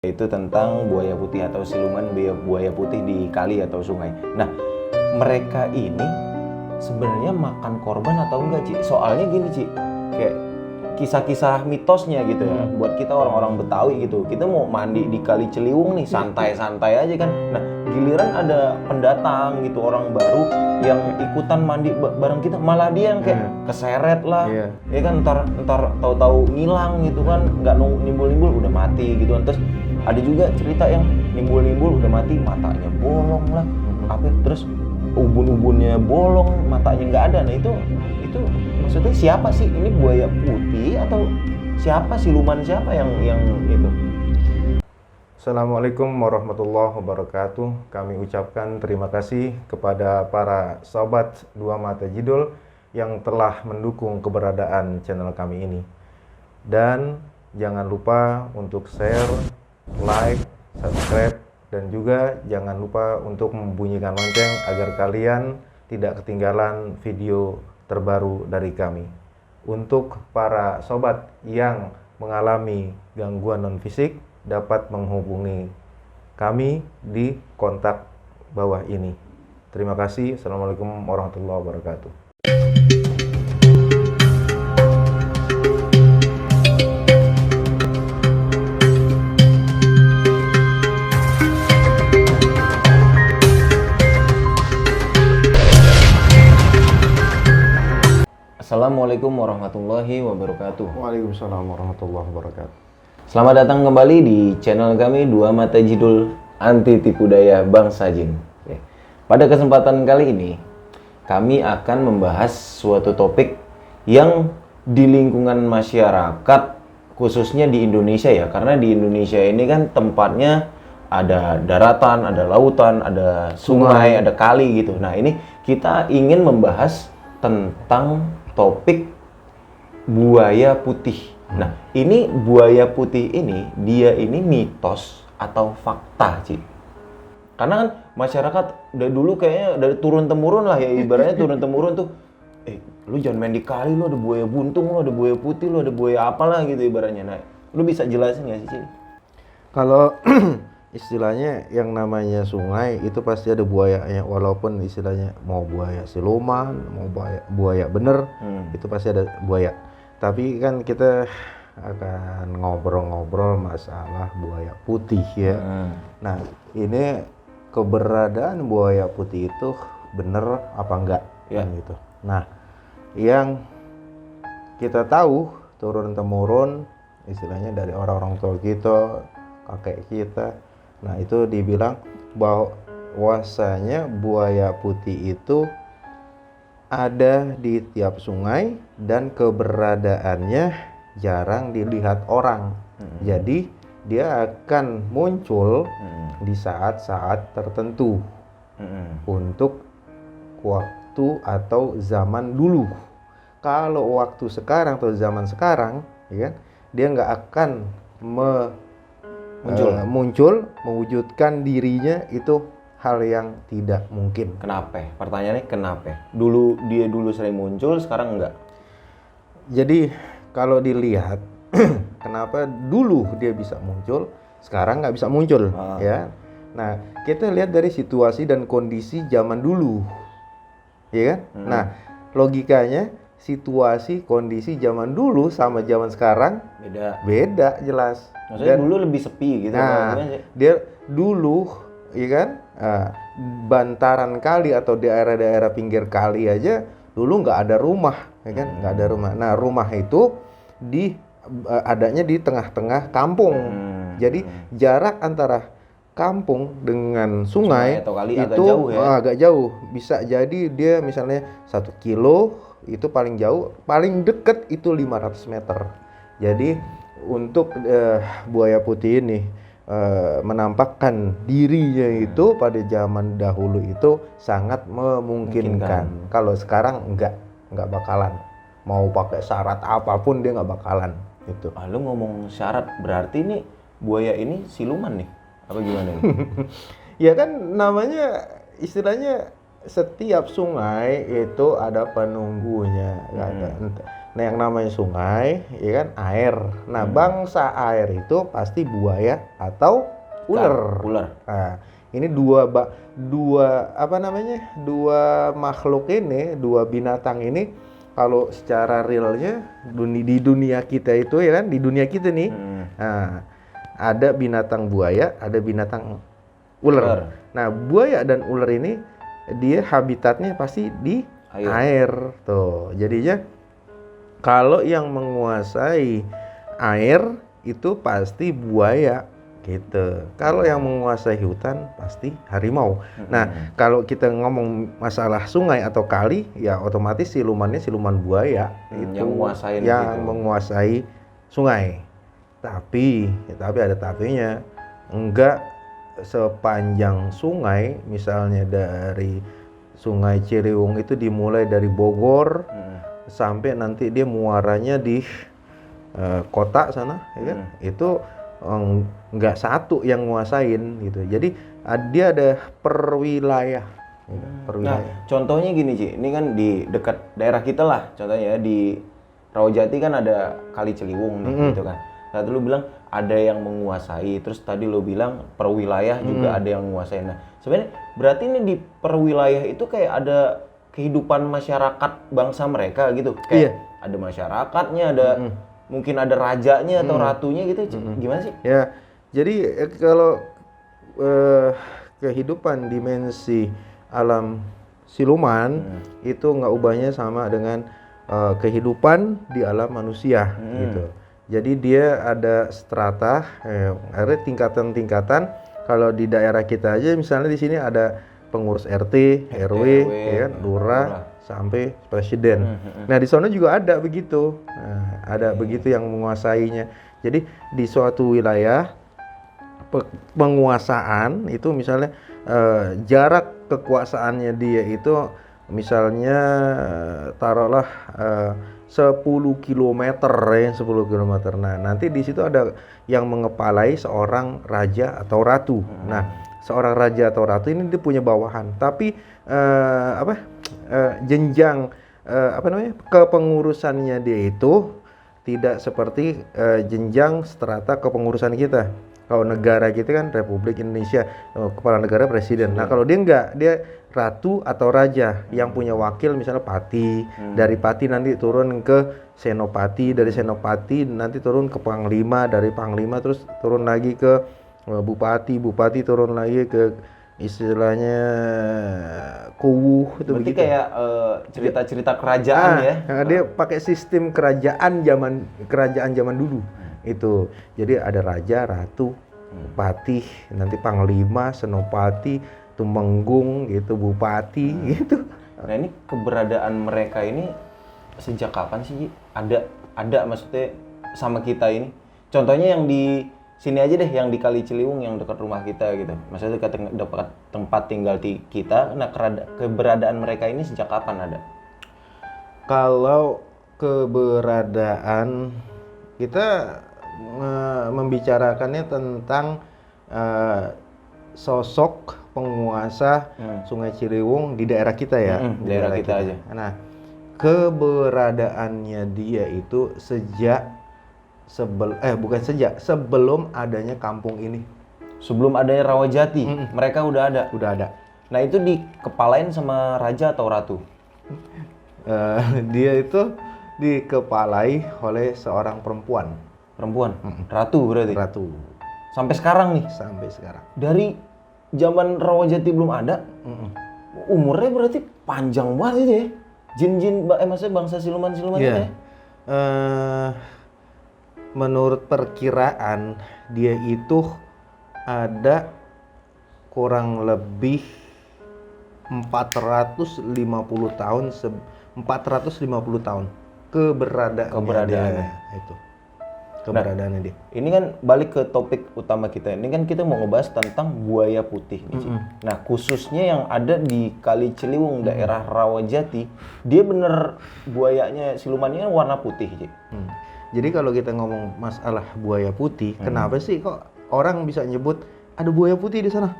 Itu tentang buaya putih atau siluman buaya putih di kali atau sungai. Nah, mereka ini sebenarnya makan korban atau enggak, Ci? Soalnya gini, Ci, kayak kisah-kisah mitosnya gitu ya, buat kita orang-orang Betawi gitu. Kita mau mandi di Kali Ciliwung nih, santai-santai aja kan. Nah, giliran ada pendatang gitu, orang baru yang ikutan mandi bareng kita, malah dia yang kayak keseret lah, ya kan, ntar tahu-tahu ngilang gitu kan, nggak nimbul-nimbul udah mati gitu kan. Terus ada juga cerita yang nimbul-nimbul udah mati, matanya bolong lah, terus ubun-ubunnya bolong, matanya nggak ada. Nah itu maksudnya siapa sih ini, buaya putih atau siapa, siluman siapa yang itu? Assalamualaikum warahmatullahi wabarakatuh. Kami ucapkan terima kasih kepada para sobat Dua Mata Jidul yang telah mendukung keberadaan channel kami ini. Dan jangan lupa untuk share, like, subscribe, dan juga jangan lupa untuk membunyikan lonceng agar kalian tidak ketinggalan video terbaru dari kami. Untuk para sobat yang mengalami gangguan non-fisik dapat menghubungi kami di kontak bawah ini. Terima kasih. Assalamualaikum warahmatullahi wabarakatuh. Assalamualaikum warahmatullahi wabarakatuh. Waalaikumsalam warahmatullahi wabarakatuh. Selamat datang kembali di channel kami Dua Mata Jidul, anti tipu daya bangsa jin. Oke. Pada kesempatan kali ini kami akan membahas suatu topik yang di lingkungan masyarakat, khususnya di Indonesia ya, karena di Indonesia ini kan tempatnya ada daratan, ada lautan, ada sungai, ada kali gitu. Nah, ini kita ingin membahas tentang topik buaya putih. Nah, ini buaya putih ini, dia ini mitos atau fakta, Ci? Karena kan masyarakat dari dulu kayaknya dari turun-temurun lah ya, ibaratnya turun-temurun tuh, lu jangan main di kali, lu ada buaya buntung, lu ada buaya putih, lu ada buaya apalah gitu ibaratnya. Nah, lu bisa jelasin nggak sih, Ci? Kalau istilahnya yang namanya sungai itu pasti ada buayanya, walaupun istilahnya mau buaya siluman, mau buaya bener, itu pasti ada buaya. Tapi kan kita akan ngobrol-ngobrol masalah buaya putih ya. Nah, ini keberadaan buaya putih itu bener apa enggak gitu. Nah, yang kita tahu turun-temurun istilahnya dari orang-orang tua kita, kakek kita. Nah, itu dibilang bahwasanya buaya putih itu ada di tiap sungai dan keberadaannya jarang dilihat orang. Jadi dia akan muncul di saat-saat tertentu untuk waktu atau zaman dulu. Kalau waktu sekarang atau zaman sekarang, ya kan, dia nggak akan muncul mewujudkan dirinya, itu hal yang tidak mungkin. Kenapa? Pertanyaannya kenapa? Dia dulu sering muncul, sekarang enggak? Jadi kalau dilihat kenapa dulu dia bisa muncul, sekarang nggak bisa muncul, ya. Nah, kita lihat dari situasi dan kondisi zaman dulu, ya kan? Nah, logikanya situasi kondisi zaman dulu sama zaman sekarang beda jelas. Maksudnya dulu lebih sepi gitu. Nah, dia dulu, ya kan, bantaran kali atau daerah-daerah pinggir kali aja dulu nggak ada rumah, ya kan, nggak ada rumah. Nah, rumah itu adanya di tengah-tengah kampung. Jadi jarak antara kampung dengan sungai atau kali itu agak jauh ya? Agak jauh. Bisa jadi dia misalnya 1 kilo itu paling jauh, paling deket itu 500 meter. Jadi untuk buaya putih ini menampakkan dirinya itu pada zaman dahulu itu sangat memungkinkan. Kalau sekarang enggak bakalan. Mau pakai syarat apapun dia nggak bakalan gitu. Lu ngomong syarat, berarti ini buaya ini siluman nih? Apa gimana nih? Ya kan namanya istilahnya setiap sungai itu ada penunggunya. Nah, yang namanya sungai, ya kan air. Nah, bangsa air itu pasti buaya atau ular. Ular. Nah, ini dua apa namanya? Dua makhluk ini, dua binatang ini kalau secara realnya di dunia kita itu ya kan, di dunia kita nih. Nah, ada binatang buaya, ada binatang ular. Nah, buaya dan ular ini dia habitatnya pasti di air. Tuh. Jadinya kalau yang menguasai air itu pasti buaya gitu. Kalau yang menguasai hutan pasti harimau. Nah, kalau kita ngomong masalah sungai atau kali, ya otomatis silumannya siluman buaya itu yang menguasai sungai. Tapi ada tapinya. Enggak sepanjang sungai, misalnya dari Sungai Ciliwung itu dimulai dari Bogor sampai nanti dia muaranya di kota sana, ya kan? Itu nggak satu yang nguasain gitu. Jadi dia ada perwilayah. Nah, contohnya gini Ci, ini kan di dekat daerah kita lah, contohnya ya di Rawajati kan ada Kali Ciliwung nih, gitu kan. Nah, lu bilang ada yang menguasai, terus tadi lu bilang perwilayah juga ada yang menguasai. Nah, sebenarnya berarti ini di perwilayah itu kayak ada kehidupan masyarakat bangsa mereka gitu, kayak ada masyarakatnya, ada mungkin ada rajanya atau ratunya gitu, gimana sih? Ya, jadi kalau kehidupan dimensi alam siluman itu nggak ubahnya sama dengan kehidupan di alam manusia gitu. Jadi dia ada strata, ada tingkatan-tingkatan. Kalau di daerah kita aja, misalnya di sini ada pengurus RT, RW, ya kan, lurah, sampai presiden. Nah, di sana juga ada begitu. Nah, ada begitu yang menguasainya. Jadi di suatu wilayah penguasaan itu misalnya jarak kekuasaannya dia itu misalnya taruhlah 10 km ya, 10 km. Nah, nanti di situ ada yang mengepalai seorang raja atau ratu. Nah, seorang raja atau ratu ini dia punya bawahan, tapi jenjang kepengurusannya dia itu tidak seperti jenjang strata kepengurusan kita. Kalau negara kita kan Republik Indonesia, kepala negara presiden. Nah, kalau dia enggak, dia ratu atau raja yang punya wakil, misalnya pati. Dari pati nanti turun ke senopati, dari senopati nanti turun ke panglima, dari panglima terus turun lagi ke bupati turun lagi ke istilahnya kuwu itu. Berarti begitu. Kayak cerita-cerita kerajaan ya. Dia pakai sistem kerajaan zaman dulu. Itu. Jadi ada raja, ratu, bupati, nanti panglima, senopati, tumenggung gitu, bupati gitu. Nah, ini keberadaan mereka ini sejak kapan sih? Ada maksudnya sama kita ini. Contohnya yang di sini aja deh, yang di Kali Ciliwung yang dekat rumah kita gitu. Maksudnya dekat tempat tinggal kita. Nah, keberadaan mereka ini sejak kapan ada? Kalau keberadaan kita membicarakannya tentang sosok penguasa Sungai Ciliwung di daerah kita ya, di daerah kita aja. Nah, keberadaannya dia itu sebelum adanya kampung ini. Sebelum adanya Rawajati, mereka udah ada. Udah ada. Nah, itu dikepalain sama raja atau ratu? Dia itu dikepalai oleh seorang perempuan. Ratu berarti? Ratu. Sampai sekarang nih? Sampai sekarang. Dari zaman Rawajati belum ada? Umurnya berarti panjang banget itu ya? Jin-jin, maksudnya bangsa siluman-siluman itu ya? Menurut perkiraan dia itu ada kurang lebih 450 tahun keberadaannya itu. Keberadaannya dia. Ini kan balik ke topik utama kita. Ini kan kita mau ngebahas tentang buaya putih nih, Ci. Nah, khususnya yang ada di Kali Ciliwung daerah Rawajati, dia bener buayanya silumannya warna putih, Ci. Jadi kalau kita ngomong masalah buaya putih, kenapa sih kok orang bisa nyebut ada buaya putih di sana?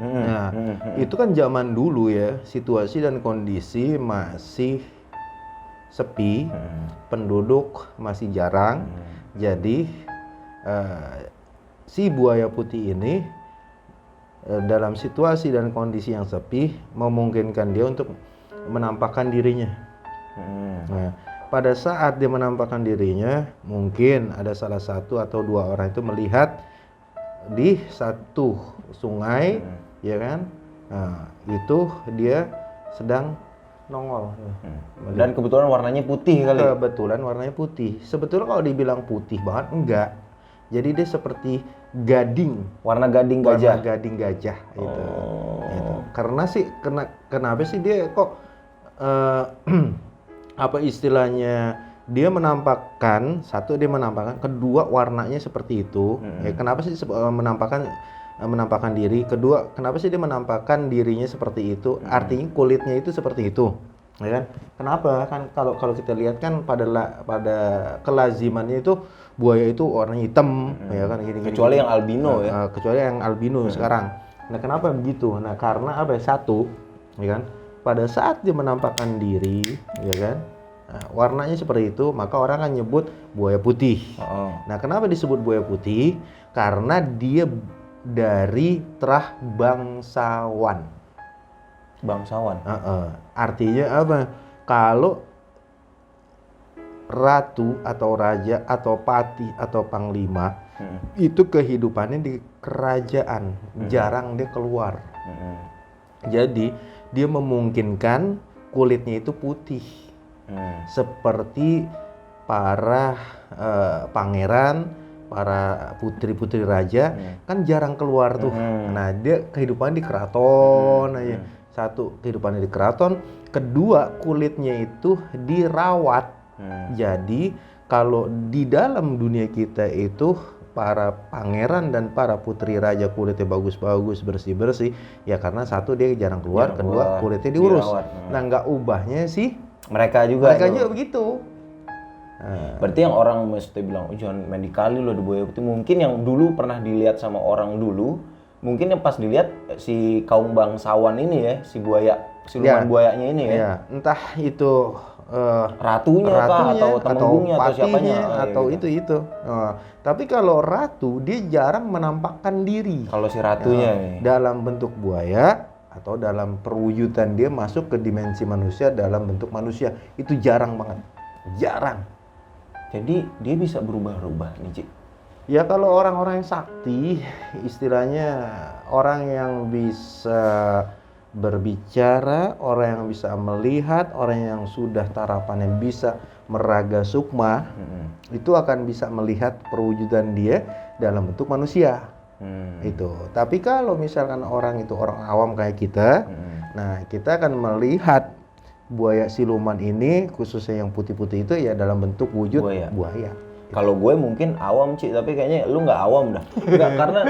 Itu kan zaman dulu ya, situasi dan kondisi masih sepi, penduduk masih jarang. Jadi si buaya putih ini dalam situasi dan kondisi yang sepi memungkinkan dia untuk menampakkan dirinya. Nah, pada saat dia menampakkan dirinya, mungkin ada salah satu atau dua orang itu melihat di satu sungai, ya kan? Nah, itu dia sedang nongol. Dan kebetulan warnanya putih kali. Kebetulan warnanya putih. Sebetulnya kalau dibilang putih banget, enggak. Jadi dia seperti gading. Warna gading gajah. Warna gading gajah itu. Gitu. Karena sih kenapa sih dia kok apa istilahnya, dia menampakkan, satu dia menampakkan, kedua warnanya seperti itu. Ya, kenapa sih menampakkan diri? Kedua, kenapa sih dia menampakkan dirinya seperti itu? Artinya kulitnya itu seperti itu, ya kan? Kenapa? Kan kalau kita lihat kan pada kelazimannya itu buaya itu warna hitam, ya kan? Kecuali yang albino ya. Kecuali yang albino sekarang. Nah, kenapa begitu? Nah, karena apa? Satu, ya kan? Pada saat dia menampakkan diri, ya kan? Nah, warnanya seperti itu, maka orang akan nyebut buaya putih. Nah, kenapa disebut buaya putih? Karena dia dari terah bangsawan. Bangsawan. Artinya apa? Kalau ratu atau raja atau patih atau panglima itu kehidupannya di kerajaan, jarang dia keluar. Jadi dia memungkinkan kulitnya itu putih, seperti para pangeran, para putri-putri raja kan jarang keluar tuh. Nah, dia kehidupan di keraton aja. Satu, kehidupannya di keraton. Kedua, kulitnya itu dirawat. Jadi kalau di dalam dunia kita itu para pangeran dan para putri raja kulitnya bagus-bagus, bersih-bersih, ya karena satu dia jarang keluar, kedua kulitnya diurus. Nah, nggak ubahnya sih mereka juga begitu. Berarti yang orang mesti bilang, jangan main di kali lo, ada buaya putih. Mungkin yang dulu pernah dilihat sama orang dulu, mungkin yang pas dilihat si kaum bangsawan ini ya, si buaya, siluman buayanya ini ya. Entah itu ratunya kah, atau temengungnya atau siapanya atau gitu. itu. Tapi kalau ratu dia jarang menampakkan diri. Kalau si ratunya dalam bentuk buaya atau dalam perwujudan dia masuk ke dimensi manusia dalam bentuk manusia, itu jarang banget. Jarang. Jadi dia bisa berubah-ubah nih, Cik. Ya kalau orang-orang yang sakti, istilahnya orang yang bisa berbicara, orang yang bisa melihat, orang yang sudah tarapannya bisa meraga sukma, itu akan bisa melihat perwujudan dia dalam bentuk manusia. Itu. Tapi kalau misalkan orang itu orang awam kayak kita, nah kita akan melihat buaya siluman ini, khususnya yang putih-putih itu ya dalam bentuk wujud buaya. Kalau gue mungkin awam, Cik, tapi kayaknya lu nggak awam dah. Nggak, karena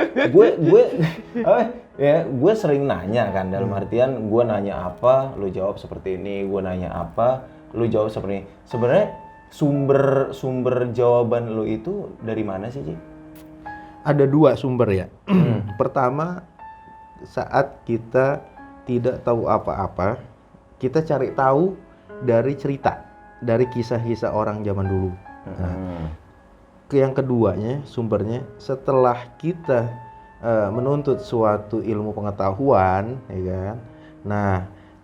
gue sering nanya kan, dalam artian gue nanya apa, lu jawab seperti ini, gue nanya apa, lu jawab seperti ini. Sebenarnya sumber jawaban lu itu dari mana sih, Cik? Ada dua sumber ya. Pertama, saat kita tidak tahu apa-apa, kita cari tahu dari cerita, dari kisah-kisah orang zaman dulu. Yang keduanya, sumbernya setelah kita menuntut suatu ilmu pengetahuan, ya kan? Nah,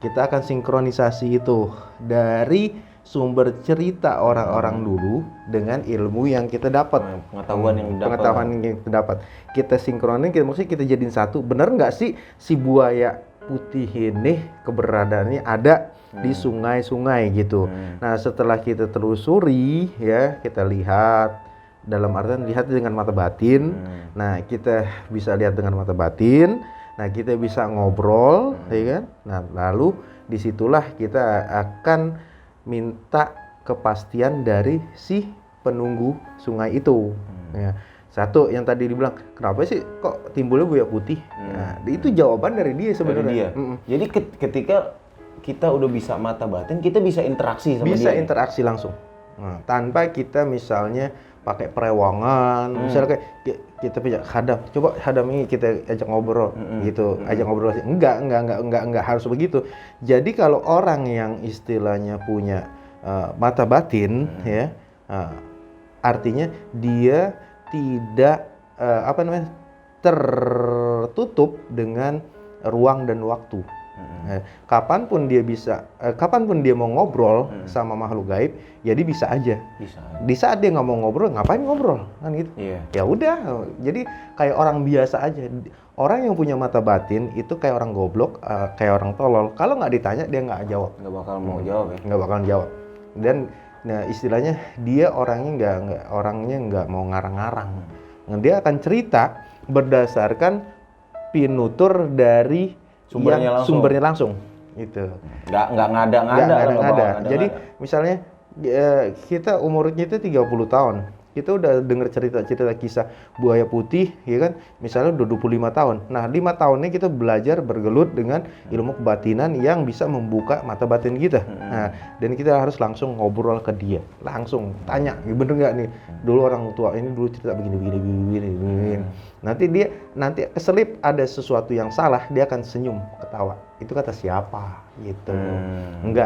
kita akan sinkronisasi itu dari sumber cerita orang-orang dulu dengan ilmu yang kita dapat, pengetahuan yang kita dapat. Kita sinkronin, maksudnya kita jadiin satu. Bener nggak sih si buaya putih ini keberadaannya ada di sungai-sungai gitu. Nah, setelah kita telusuri, ya kita lihat, dalam artian lihat dengan mata batin. Nah, kita bisa lihat dengan mata batin. Nah, kita bisa ngobrol, ya kan? Nah, lalu disitulah kita akan minta kepastian dari si penunggu sungai itu. Ya. Satu yang tadi dibilang, kenapa sih kok timbulnya buaya putih? Nah, itu jawaban dari dia sebenarnya. Jadi ketika kita udah bisa mata batin, kita bisa interaksi sama dia. Bisa interaksi langsung. Nah, tanpa kita misalnya pakai perewangan, misalnya kayak kita punya hadam, coba hadam ini kita ajak ngobrol, gitu, ajak ngobrol. Enggak harus begitu. Jadi kalau orang yang istilahnya punya mata batin, ya, artinya dia tidak tertutup dengan ruang dan waktu. Kapanpun dia mau ngobrol sama makhluk gaib, jadi bisa aja. Di saat dia nggak mau ngobrol, ngapain ngobrol kan gitu? Ya udah, jadi kayak orang biasa aja. Orang yang punya mata batin itu kayak orang goblok, kayak orang tolol. Kalau nggak ditanya dia nggak jawab. Nggak bakal mau jawab ya? Nggak bakal jawab. Dan nah, istilahnya dia orangnya nggak mau ngarang-ngarang. Dia akan cerita berdasarkan pinutur dari sumbernya langsung. Itu. Nggak ngada. Jadi misalnya kita umurnya itu 30 tahun. Kita udah dengar cerita-cerita kisah buaya putih, ya kan? Misalnya udah 25 tahun. Nah, 5 tahunnya kita belajar bergelut dengan ilmu kebatinan yang bisa membuka mata batin kita. Nah, dan kita harus langsung ngobrol ke dia. Langsung tanya, bener nggak nih? Dulu orang tua ini dulu cerita begini. Nanti keselip ada sesuatu yang salah, dia akan senyum, ketawa. Itu kata siapa? Gitu.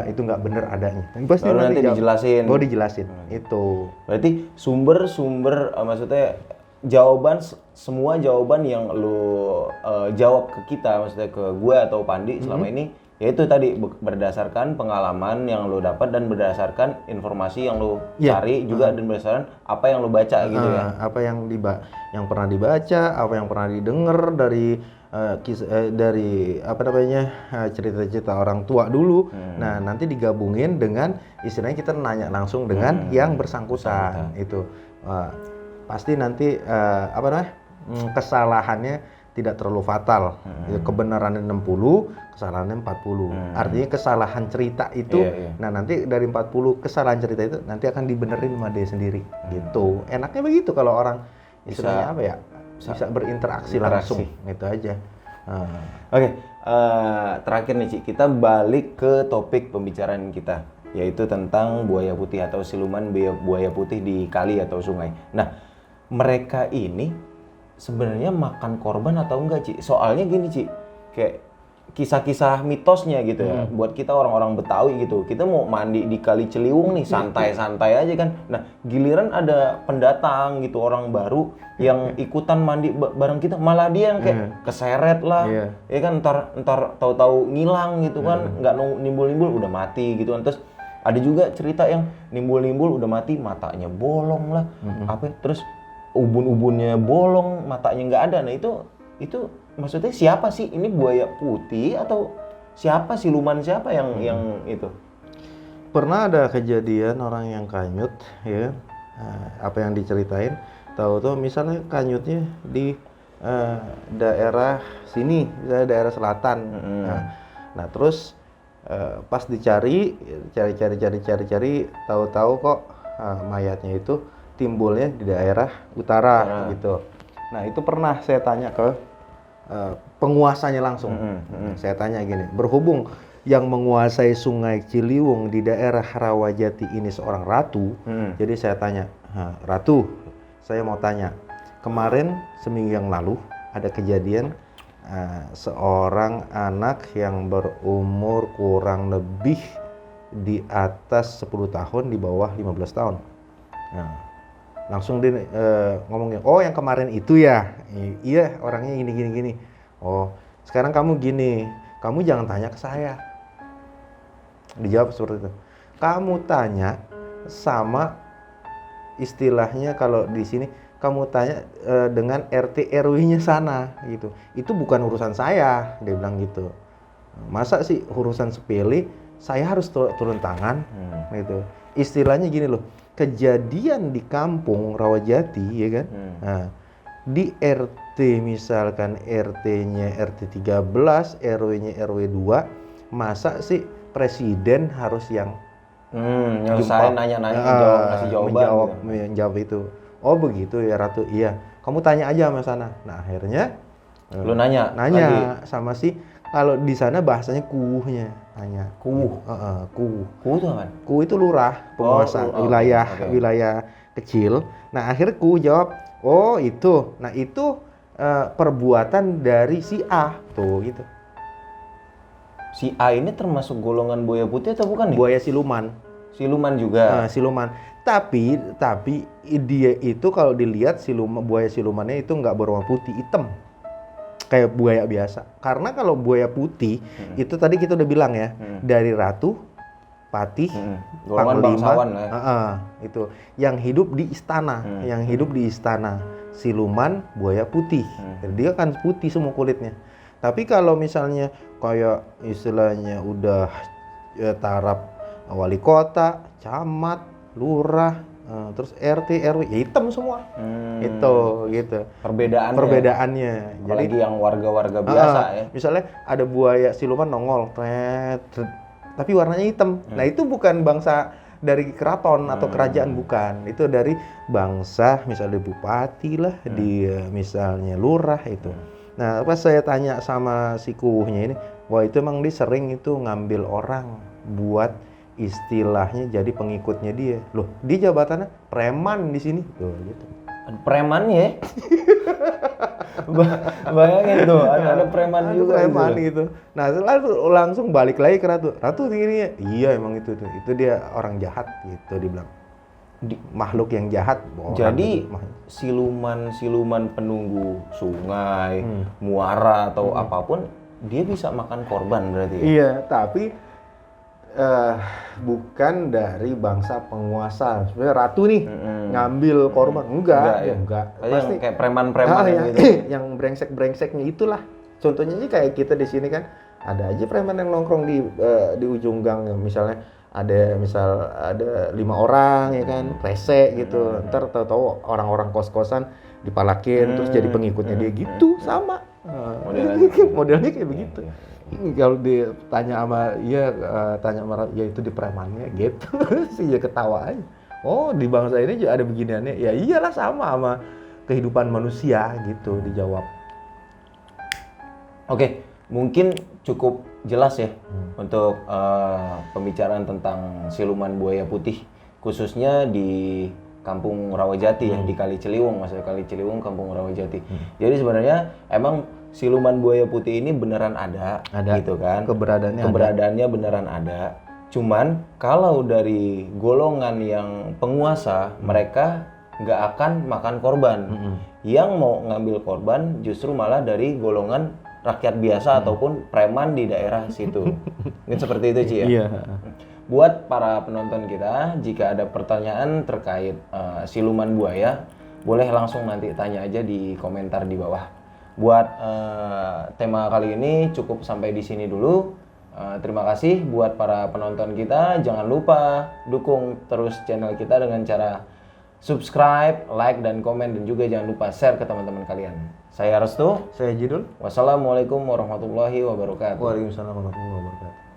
Itu nggak bener adanya. Pasti nanti dijelasin. Dijelasin. Itu. Berarti sumber maksudnya semua jawaban yang lu jawab ke kita, maksudnya ke gue atau Pandi selama ini, yaitu tadi berdasarkan pengalaman yang lu dapat dan berdasarkan informasi yang lu cari juga dan berdasarkan apa yang lu baca gitu ya. Apa yang pernah dibaca, apa yang pernah didengar dari cerita-cerita orang tua dulu. Nah, nanti digabungin dengan istilahnya kita nanya langsung dengan yang bersangkutan. Itu pasti nanti kesalahannya tidak terlalu fatal. Kebenarannya 60, kesalahannya 40. Artinya kesalahan cerita itu nah nanti dari 40 kesalahan cerita itu nanti akan dibenerin sama dia sendiri. Gitu. Enaknya begitu kalau orang istilahnya bisa berinteraksi langsung, itu aja. Oke, terakhir nih Ci, kita balik ke topik pembicaraan kita, yaitu tentang buaya putih atau siluman buaya putih di kali atau sungai. Nah, mereka ini sebenarnya makan korban atau enggak, Ci? Soalnya gini, Ci, kayak kisah-kisah mitosnya gitu ya, buat kita orang-orang Betawi gitu, kita mau mandi di Kali Ciliwung nih, santai-santai aja kan. Nah, giliran ada pendatang gitu, orang baru yang ikutan mandi bareng kita, malah dia yang kayak keseret lah, ya kan, ntar tahu-tahu ngilang gitu kan, nggak nimbul-nimbul udah mati gitu kan. Terus ada juga cerita yang nimbul-nimbul udah mati, matanya bolong lah, terus ubun-ubunnya bolong, matanya nggak ada. Nah itu maksudnya siapa sih ini, buaya putih atau siapa, siluman siapa yang itu? Pernah ada kejadian orang yang kanyut, ya, apa yang diceritain, tahu-tahu misalnya kanyutnya di daerah sini, daerah selatan. Nah terus pas dicari, tahu-tahu kok mayatnya itu timbulnya di daerah utara gitu. Nah itu pernah saya tanya ke penguasanya langsung. Saya tanya gini, berhubung yang menguasai Sungai Ciliwung di daerah Rawajati ini seorang ratu, jadi saya tanya, Ratu, saya mau tanya, kemarin seminggu yang lalu ada kejadian seorang anak yang berumur kurang lebih di atas 10 tahun, di bawah 15 tahun. Nah, langsung dia ngomongnya, oh yang kemarin itu ya, iya orangnya gini. Oh sekarang kamu gini, kamu jangan tanya ke saya. Dijawab seperti itu. Kamu tanya sama, istilahnya kalau di sini kamu tanya dengan RT RW-nya sana gitu. Itu bukan urusan saya, dia bilang gitu. Masa sih urusan sepele saya harus turun tangan gitu. Istilahnya gini loh. Kejadian di kampung Rawajati, ya kan? Nah, di RT misalkan RT-nya RT 13, RW-nya RW 2, masa sih presiden harus yang nyelesain nanya-nanya, ngasih jawaban menjawab itu. Oh begitu ya Ratu, iya. Kamu tanya aja sama sana. Nah akhirnya lu nanya lagi sama si, kalau di sana bahasanya kuuhnya, tanya kuuh. Kuuh itu apa? Kuuh itu lurah, penguasa wilayah kecil. Nah akhirnya kuuh jawab, oh itu. Nah itu perbuatan dari si A tuh gitu. Si A ini termasuk golongan buaya putih atau bukan nih? Buaya siluman. Siluman juga. Siluman. Tapi dia itu kalau dilihat buaya silumannya itu nggak berwarna putih, hitam. Kayak buaya biasa. Karena kalau buaya putih itu tadi kita udah bilang ya, dari ratu, patih, Golongan bangsawan lah ya. Itu yang hidup di istana, siluman buaya putih. Jadi dia kan putih semua kulitnya. Tapi kalau misalnya kayak istilahnya udah taraf wali kota, camat, lurah, terus RT, RW, ya hitam semua. Itu gitu. Perbedaannya. Apalagi yang warga-warga biasa ya. Misalnya ada buaya siluman nongol, tapi warnanya hitam. Nah itu bukan bangsa dari keraton atau kerajaan, bukan. Itu dari bangsa, misalnya bupati lah, misalnya lurah itu. Nah pas saya tanya sama si kuuhnya ini, wah itu emang dia sering itu ngambil orang buat istilahnya jadi pengikutnya dia. Loh, dia jabatannya preman di sini. Tuh gitu. Preman ya? Bayangin tuh, ada preman juga. Preman gitu. Nah, langsung balik lagi ke ratu. Ratu ini, iya emang itu tuh. Itu dia orang jahat gitu dibilang. Makhluk yang jahat. Jadi siluman penunggu sungai, muara atau apapun, dia bisa makan korban berarti ya? Iya, tapi bukan dari bangsa penguasa. Sebenarnya ratu nih ngambil korban, enggak. Pasti yang kayak preman-preman gitu. Yang brengsek-brengseknya itulah. Contohnya sih kayak kita di sini kan ada aja preman yang nongkrong di ujung gang, misalnya ada 5 orang ya kan, rese gitu. Ntar tahu-tahu orang-orang kos-kosan dipalakin terus jadi pengikutnya dia gitu, sama. Modelnya kayak begitu. Kalau ditanya sama tanya sama ya itu di premannya gitu. Sih ya ketawa aja. Oh, di bangsa ini juga ada beginiannya. Ya iyalah, sama kehidupan manusia gitu dijawab. Oke, mungkin cukup jelas ya untuk pembicaraan tentang siluman buaya putih, khususnya di Kampung Rawajati ya, di Kali Ciliwung, maksudnya Kali Ciliwung, Kampung Rawajati. Jadi sebenarnya emang siluman buaya putih ini beneran ada gitu kan? Keberadaannya beneran ada. Cuman kalau dari golongan yang penguasa, mereka nggak akan makan korban. Yang mau ngambil korban justru malah dari golongan rakyat biasa ataupun preman di daerah situ. Mungkin seperti itu, Ci ya? Iya. Buat para penonton kita, jika ada pertanyaan terkait siluman buaya, boleh langsung nanti tanya aja di komentar di bawah. Buat tema kali ini cukup sampai di sini dulu. Terima kasih buat para penonton kita. Jangan lupa dukung terus channel kita dengan cara subscribe, like, dan komen. Dan juga jangan lupa share ke teman-teman kalian. Saya Restu. Saya Jidul. Wassalamualaikum warahmatullahi wabarakatuh. Waalaikumsalam warahmatullahi wabarakatuh.